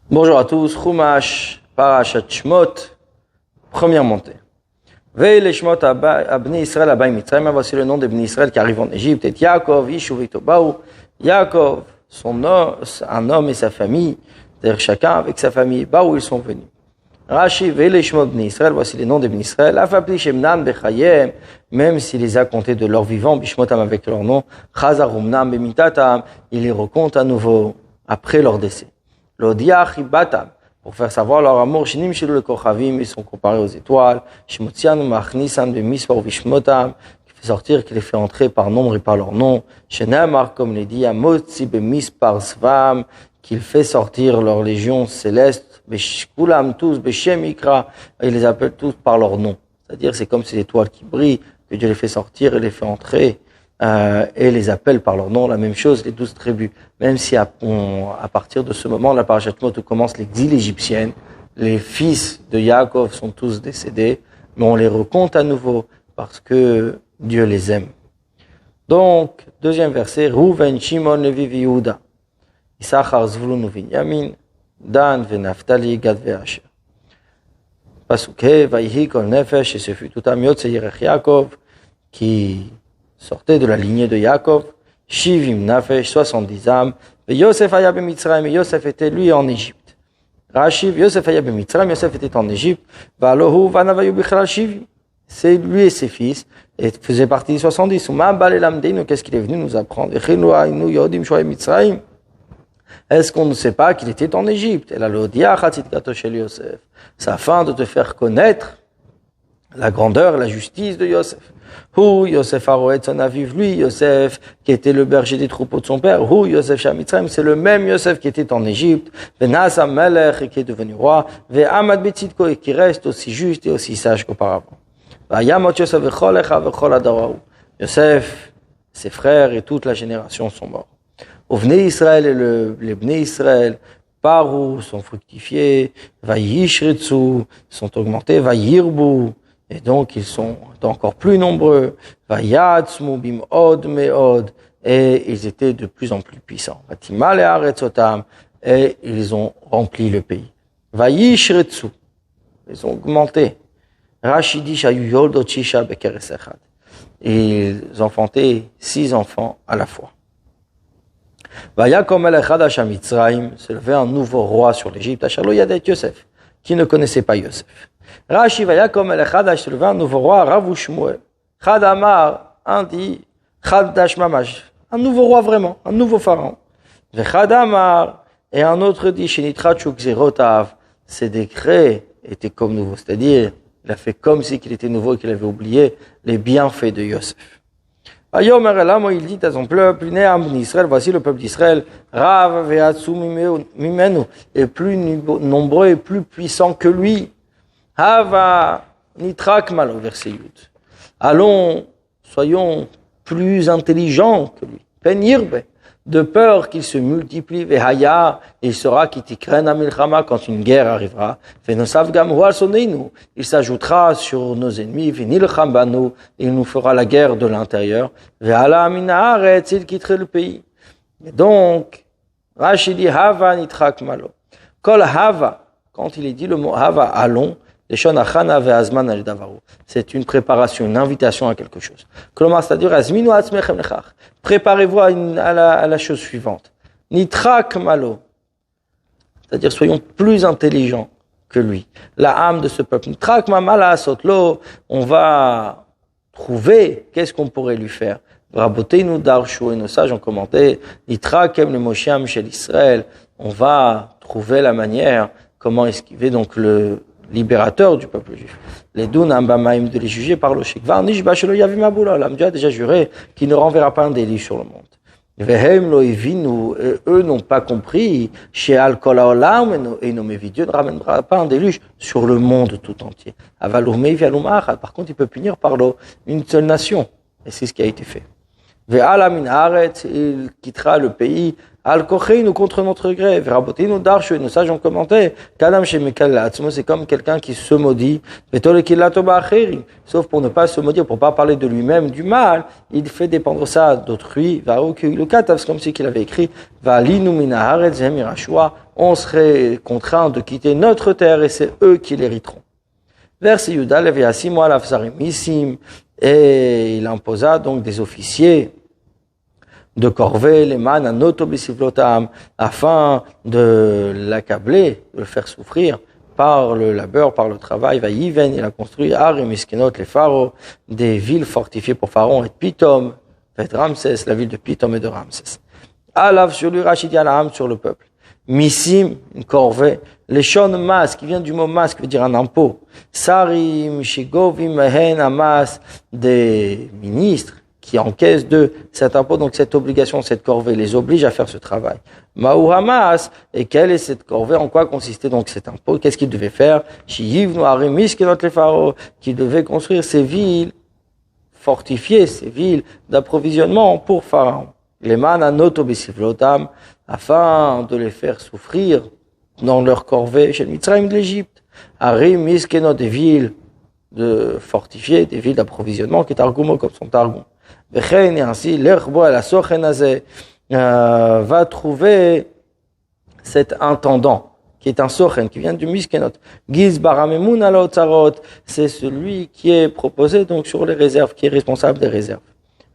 Bonjour à tous, Chumash, Parashat Shmot, première montée. Veille les Shmot Abni Israël Abaï Mitzrayim, voici le nom d'Ibn Israël qui arrive en Égypte, et Yaakov, Yishuv et Tobaou. Yaakov, un homme et sa famille, c'est-à-dire chacun avec sa famille, Baou ils sont venus. Rashi, Veille les Shmot Bni Israël, voici les noms d'Ibn Israël, Afapli Shemnan Bechayem, même s'il les a comptés de leur vivant, Bishmotam avec leur nom, Chazarumnam Bemitatam, il les recompte à nouveau après leur décès. L'odiach ibatam, pour faire savoir leur amour, shinim shilu le kochavim, ils sont comparés aux étoiles, shimotianu machnisan de misvar vishmotam, qui fait sortir, qui les fait entrer par nombre et par leur nom, shenamar, comme les dit, amotzi bemispar svam, qu'il fait sortir leur légion céleste, beshkulam tous, beshem ikra, il les appelle tous par leur nom. C'est-à-dire, c'est comme ces étoiles qui brillent, que Dieu les fait sortir et les fait entrer. Et les appelle par leur nom, la même chose, les 12 tribus. Même si à partir de ce moment, la Parashat Shmot où commence l'exil égyptien, les fils de Yaakov sont tous décédés, mais on les recompte à nouveau parce que Dieu les aime. Donc, deuxième verset, Rouven, Shimon, Levi, Yehuda, Issachar, Zvulun, Binyamin, Dan, Naftali, Gad, Asher. Pasuke, Vayhi, Kol Nefesh, et ce fut tout amiot, c'est Yerech Yaakov, qui sortait de la lignée de Yaakov, Shivim Nafesh, 70 âmes, et Yosef Aya B'Mitzrayim, et Yosef était lui en Égypte. Rashiv, Yosef Aya B'Mitzrayim, Yosef était en Égypte, Valohu Vanavayu B'Chral Shivim. C'est lui et ses fils, et faisaient partie des 70. Qu'est-ce qu'il est venu nous apprendre? Est-ce qu'on ne sait pas qu'il était en Égypte? Et là, Yosef, c'est afin de te faire connaître la grandeur et la justice de Yosef. Yosef Aroet son aviv, lui, Yosef, qui était le berger des troupeaux de son père. Yosef Shamitzrayim, c'est le même Yosef qui était en Égypte. Venasa Melech, et qui est devenu roi. Ve'amad Betzidko, et qui reste aussi juste et aussi sage qu'auparavant. Va'yamot Yosef v'cholecha v'chol adarahu. Yosef, ses frères et toute la génération sont morts. Ovnei Israël et les Bnei Israël, Parou, sont fructifiés. Va'yishritzu, sont augmentés. Va'yirbu, et donc, ils sont encore plus nombreux. Vayatzmu bim'od me'od. Et ils étaient de plus en plus puissants. Vatimal et aretzotam. Et ils ont rempli le pays. Vayishretsu. Ils ont augmenté. Rachidish ayu yoldot shisha bekeres echad. Ils enfantaient 6 enfants à la fois. Vayakom el echad asha Mitzrayim. Se levait un nouveau roi sur l'Égypte. Asherlo yadet Yosef. Qui ne connaissait pas Yosef. Rashi Vayakom el Echadash, se leva un nouveau roi, Rav Shmuel. Chad Amar, un dit, Chadash Mamash, un nouveau roi vraiment, un nouveau pharaon. Vechad Amar, et un autre dit, Shenitrachuk Zerotav, ses décrets étaient comme nouveaux, c'est-à-dire, il a fait comme si qu'il était nouveau et qu'il avait oublié les bienfaits de Yosef. Vayomer Elamo, il dit à son peuple, Neam Israël, voici le peuple d'Israël, Rav Veatsu Mimenu, est plus nombreux et plus puissant que lui. Hava nitrak malo, verset 8. Allons, soyons plus intelligents que lui. Penirbe, de peur qu'il se multiplie. Vehaya, il sera kitikren amilchama quand une guerre arrivera. Venosav gamhu al soneinu, il s'ajoutera sur nos ennemis. Venilcham banu, il nous fera la guerre de l'intérieur. Vehala amina haaretz, il quitterait le pays. Et donc, Rashi dit hava nitrak malo. Kol hava, quand il est dit le mot hava, allons. C'est une préparation, une invitation à quelque chose. C'est-à-dire, préparez-vous à la chose suivante. Nitrak malo. C'est-à-dire, soyons plus intelligents que lui. La âme de ce peuple. Nitrak mamala sotlo. On va trouver qu'est-ce qu'on pourrait lui faire. Raboteinu darshu, et nos sages ont commenté. Nitrakem le moshiam shel Israël. On va trouver la manière comment esquiver donc le libérateur du peuple juif. Les Dunam Bamaim de les juger par le Shekvar, Nishbashelo Yavim Abula. Dieu a déjà juré qu'il ne renverra pas un délit sur le monde. Vehem lo evinu, eux n'ont pas compris, chez Al-Kol Haolam, et Dieu ne ramènera pas un déluge sur le monde tout entier. Avalumei Vialum Achad, par contre, il peut punir par une seule nation. Et c'est ce qui a été fait. Ve'ala min haaretz, il quittera le pays. Al-Kocheinu contre notre gré. Verabotinu darshu, et nos sages ont commenté. Kadam shemekal la'atzmo, c'est comme quelqu'un qui se maudit. Vetolekilato ba'acherim, sauf pour ne pas se maudire, pour pas parler de lui-même du mal, il fait dépendre ça d'autrui. Va'okilu katav, c'est comme si qu'il avait écrit. Va'alinu min haaretz hem irashua, on serait contraint de quitter notre terre et c'est eux qui l'hériteront. Verset Yudalev Yasimu alav zarim misim, et il imposa donc des officiers de corvée, les man anoto bisivlotam, afin de l'accabler, de le faire souffrir par le labeur, par le travail. Vaïven, il a construit Arim Miskenot, les pharaons, des villes fortifiées pour Pharaon, et Pitom, et Ramsès, la ville de Pitom et de Ramsès. Alav sur lui, Rachid Yalaam, sur le peuple. Missim, une corvée. Les shon mas, qui vient du mot mas, qui veut dire un impôt. Sarim, Shigovim, Mehen, Amas, des ministres qui encaissent de cet impôt, donc cette obligation, cette corvée, les oblige à faire ce travail. Maou Hamas, et quelle est cette corvée, en quoi consistait donc cet impôt, qu'est-ce qu'il devait faire? Shiyiv, Noarimis, qui est notre pharaon, qui devait construire ces villes fortifiées, ces villes d'approvisionnement pour Pharaon. Les man anoto bisivlotam, afin de les faire souffrir dans leur corvée chez le Mitzrayim de l'Égypte. Arim, Miskenot, des villes de fortifiées, des villes d'approvisionnement, qui est Targumo comme son Targum. Et ainsi, l'Erbo à la Sochenazé va trouver cet intendant, qui est un Sochen, qui vient du Miskenot. Giz Baramemun ala Otzarot, c'est celui qui est proposé donc sur les réserves, qui est responsable des réserves.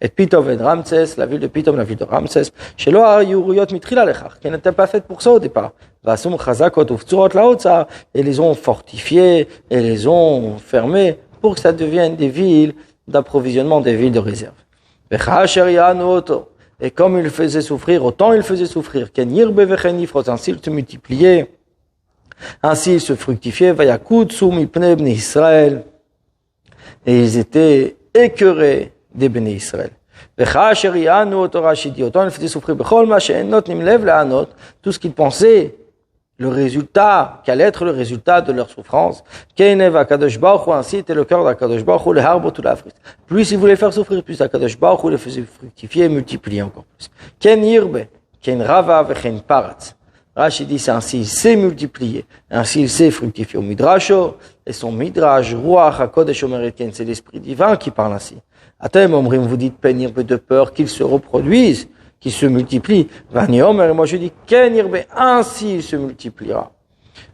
Et Pitom et Ramsès, la ville de Pitom, la ville de Ramsès, chez Loa Yuruyot Mitrila Lechar, qui n'était pas faite pour ça au départ. Vasum Chazakot Uftzurot Laotza, et les ont fortifiés, et les ont fermés, pour que ça devienne des villes d'approvisionnement, des villes de réserve. Et comme il faisait souffrir, autant il faisait souffrir. Ainsi il se multipliait, ainsi il se fructifiait. Et ils étaient écœurés des béné Israël. Autant il faisait souffrir tout ce qu'ils pensaient, le résultat, quel être le résultat de leur souffrance. Ainsi était le cœur d'Akadosh Baruch Hu, le harbo tout l'Afrique. Plus il voulait faire souffrir, plus Akadosh Baruch Hu les faisait fructifier et multiplier encore plus. Ken yirbe, ken rava vechen paratz. Rashi dit, c'est ainsi il s'est multiplié, ainsi il s'est fructifié au Midrasho, et son Midrash, Ruach HaKodesh Omeret Ken, c'est l'Esprit divin qui parle ainsi. Atem Omrim, vous dites pénir de peur qu'ils se reproduisent, qui se multiplie. Vani Omer, moi je dis, Ken Yirbe, ainsi il se multipliera.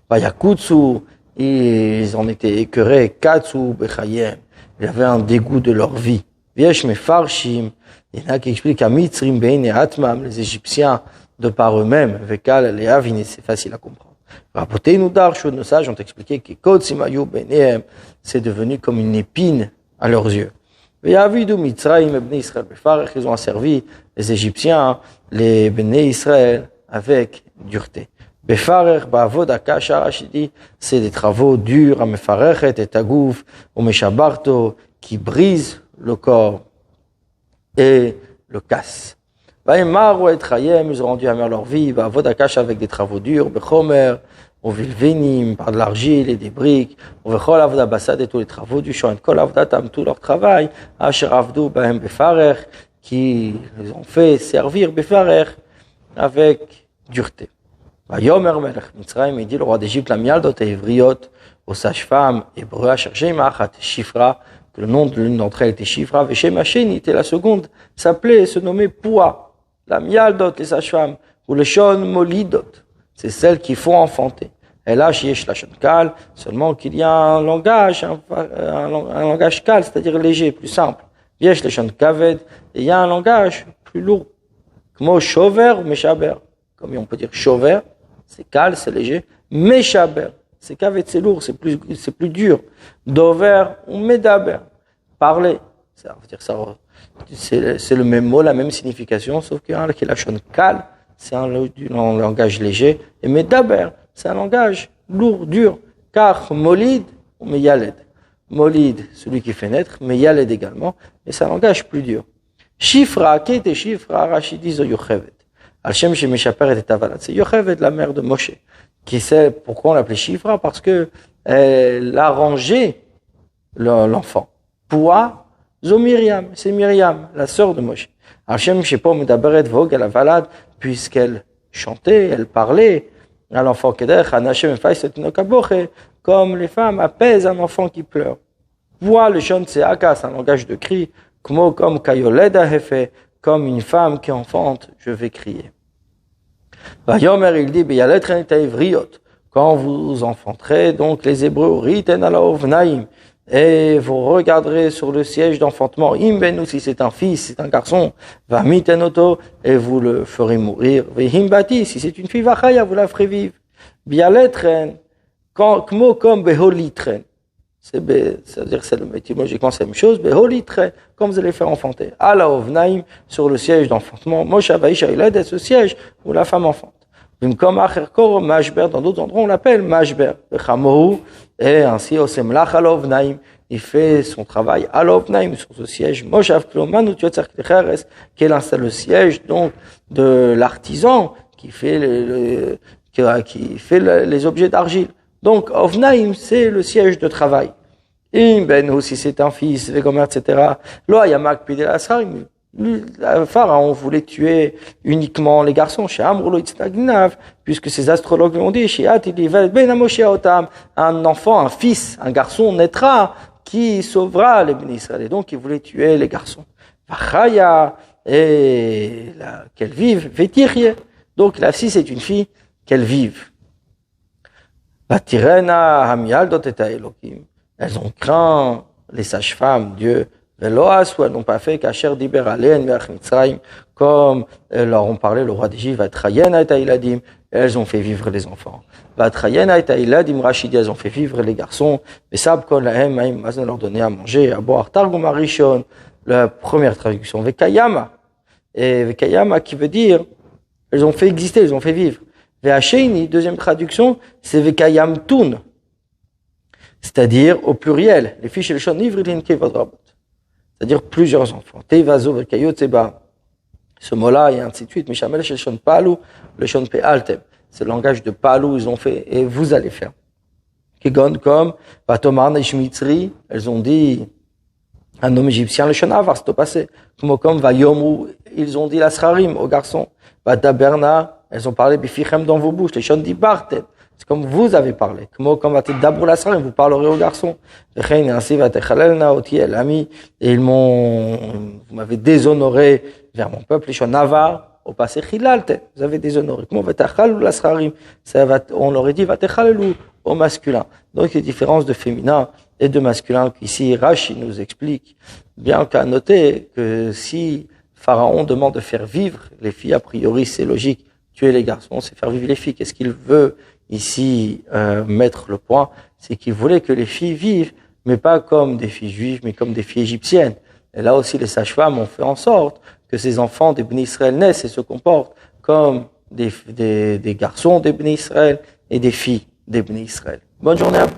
Vayakutsu, ils en étaient écœurés, Katsu Bechayem, il y avait un dégoût de leur vie. Viesh Mefarshim, il y en a qui expliquent à Mitzrim Bein et Atmam, les Égyptiens, de par eux-mêmes, Vekal, les Avin, c'est facile à comprendre. Rapoteinu Darshu, nos sages ont expliqué que Kotsimayu Benehem, c'est devenu comme une épine à leurs yeux. Ils ont asservi les Égyptiens, les Béné Israël, avec dureté. C'est des travaux durs, qui brisent le corps et le cassent. Ils ont rendu amère leur vie, avec des travaux durs, au vilvenim, par de l'argile et des briques, au vechol avda basad et tous les travaux du champ, et kol avdatam, tout leur travail, asher avdu bahem befarer, qui les ont fait servir befarer avec dureté. Vayomer melech Mitzrayim, il dit le roi d'Égypte, la mialdot et ivriot, aux sages-femmes hébreux, asher shem achat shifra, que le nom de l'une d'entre elles était Shifra, veshem hasheni, et la seconde s'appelait, se nommait Poua, la mialdot, les sages-femmes, ou le shon molidot, c'est celles qui font enfanter. Et là, yesh lashon kal, seulement qu'il y a un langage kal, c'est-à-dire léger, plus simple. Yesh lashon kaved, et il y a un langage plus lourd. Comme shover ou meshaber. Comme on peut dire shover, c'est kal, c'est léger. Meshaber, c'est kaved, c'est lourd, c'est plus dur. Dover ou medaber, parler. Ça veut dire ça, c'est le même mot, la même signification, sauf qu'il y a un qui est lashon kal, c'est un langage léger, et Medaber, c'est un langage lourd, dur, car Molid ou Meyaled. Molid, celui qui fait naître, Meyaled également, et c'est un langage plus dur. Shifra, qui était Shifra, Rachidi zo Yochevet. Al-Shem Shemeshaper et Tavalat, c'est Yochevet, la mère de Moshe. Qui sait pourquoi on l'appelait Shifra? Parce que elle a rangé l'enfant. Poua, zo Myriam, c'est Myriam, la sœur de Moshe. Al-Shem Shepo Medaberet Vog, elle a valade, puisqu'elle chantait, elle parlait à l'enfant comme les femmes apaisent un enfant qui pleure. Voix le shon tseaka, c'est un langage de cri, comme kayoleda hefe, comme une femme qui enfante, je vais crier. Vayomer, il dit, Beyaletren et Ivriot. Quand vous enfanterez, donc les Hébreux, Riten ala ovnaim, et vous regarderez sur le siège d'enfantement, Imbenu, si c'est un fils, c'est un garçon, va mitenoto, et vous le ferez mourir. Vehimbati, si c'est une fille, vachaya, vous la ferez vivre. Bialetren, kmo comme beholitren. C'est-à-dire, étymologiquement, c'est la même chose, beholitren, comme vous allez faire enfanter. Ala ovnaim, sur le siège d'enfantement, Moshe Vaisha, il aide à ce siège où la femme enfante. Comme Acherkor, Mashber, dans d'autres endroits, on l'appelle Mashber. Et ainsi, Osemlach Alovnaim, il fait son travail Alovnaim sur ce siège. Moshav Kloman, qui installe le siège, donc, de l'artisan qui fait les objets d'argile. Donc, Ovnaim, c'est le siège de travail. Ben, si c'est un fils, etc. Lo Yamak Pidelasharim. Le pharaon voulait tuer uniquement les garçons, puisque ces astrologues l'ont dit, un enfant, un fils, un garçon naîtra qui sauvera les bénis Israël. Et donc, il voulait tuer les garçons. Et qu'elle vive, donc là, si c'est une fille, qu'elle vive. Elles ont craint les sages-femmes, Dieu. Veloas, ou elles n'ont pas fait qu'Asher diber alen ve'ach Mitzrayim, comme leur ont parlé le roi d'Égypte, Vatrayena et Ailadim, elles ont fait vivre les enfants. Vatrayena et Ailadim, Rachid, elles ont fait vivre les garçons, Besab kol lahem ma'im, elles ont leur donné à manger, à boire, Targum Arishon, la première traduction, Vekayama, et Vekayama qui veut dire, elles ont fait exister, elles ont fait vivre. Ve'asheni, deuxième traduction, c'est Vekayam Tun, c'est-à-dire au pluriel, les fiches et les chons nivrilin kevadrabot. C'est-à-dire plusieurs enfants. Teivazo vekayot seba. Ce mot-là, et ainsi de suite. Mishamel shel palu, le shon pe'altem. C'est le langage de palu, ils ont fait, et vous allez faire. Kegon comme, vatomar neshmitzri, elles ont dit, un homme égyptien, le shon avar, c'est au passé. Comme vayomu, ils ont dit la srarim aux garçons. Vataberna, elles ont parlé bifichem dans vos bouches, les shon dibartem. C'est comme vous avez parlé. Comme vous parlerez aux garçons. Et vous m'avez déshonoré vers mon peuple. Au passé, vous avez déshonoré. On l'aurait dit, au masculin. Donc, il y a différence de féminin et de masculin. Ici, Rashi nous explique, bien qu'à noter que si Pharaon demande de faire vivre les filles, a priori, c'est logique. Tuer les garçons, c'est faire vivre les filles. Qu'est-ce qu'il veut ici mettre le point, c'est qu'il voulait que les filles vivent, mais pas comme des filles juives, mais comme des filles égyptiennes. Et là aussi, les sages-femmes ont fait en sorte que ces enfants des Bnei Israël naissent et se comportent comme des garçons des Bnei Israël et des filles des Bnei Israël. Bonne journée à vous.